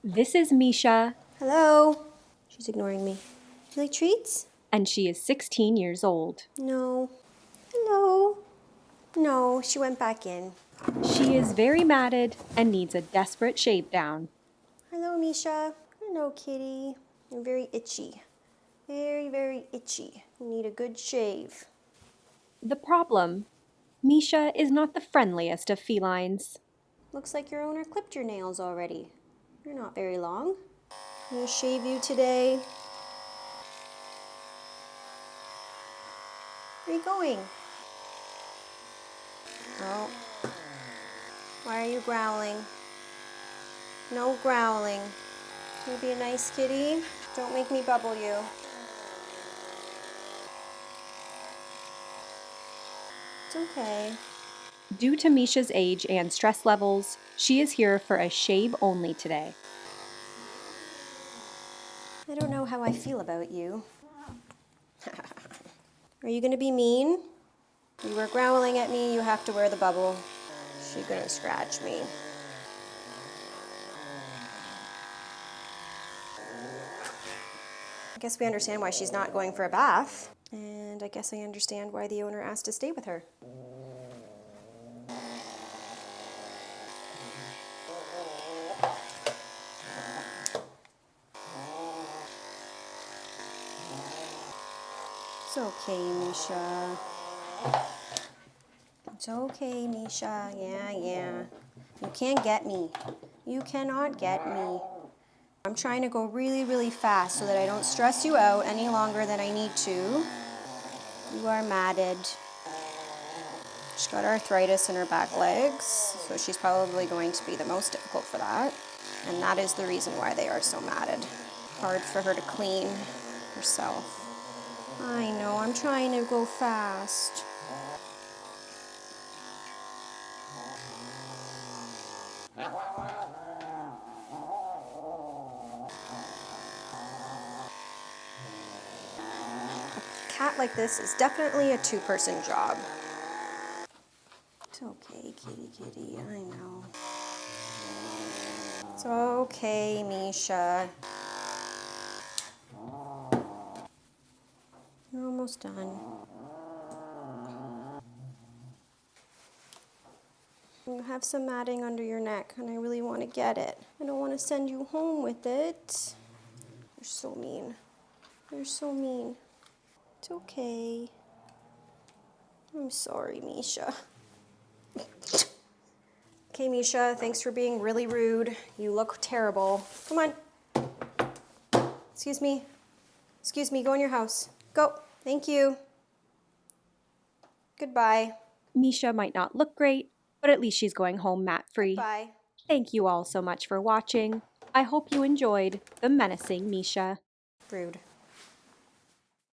This is Misha. Hello. She's ignoring me. Do you like treats? And she is 16 years old. No. Hello. No, she went back in. She is very matted and needs a desperate shave down. Hello, Misha. Hello, kitty. You're very itchy. Very, very itchy. You need a good shave. The problem, Misha is not the friendliest of felines. Looks like your owner clipped your nails already. You're not very long. I'm gonna shave you today. Where are you going? Oh. Why are you growling? No growling. Can you be a nice kitty? Don't make me bubble you. It's okay. Due to Misha's age and stress levels, she is here for a shave only today. I don't know how I feel about you. Are you gonna be mean? You were growling at me, you have to wear the bubble. She's gonna scratch me. I guess we understand why she's not going for a bath. And I guess I understand why the owner asked to stay with her. It's okay, Misha. It's okay, Misha. Yeah. You can't get me. You cannot get me. I'm trying to go really, really fast so that I don't stress you out any longer than I need to. You are matted. She's got arthritis in her back legs, so she's probably going to be the most difficult for that. And that is the reason why they are so matted. Hard for her to clean herself. I know, I'm trying to go fast. A cat like this is definitely a two-person job. It's okay, kitty, I know. It's okay, Misha. You're almost done. You have some matting under your neck, and I really want to get it. I don't want to send you home with it. You're so mean. You're so mean. It's okay. I'm sorry, Misha. Okay, Misha, thanks for being really rude. You look terrible. Come on. Excuse me, go in your house. Go. Thank you. Goodbye. Misha might not look great, but at least she's going home mat-free. Bye. Thank you all so much for watching. I hope you enjoyed the menacing Misha. Rude.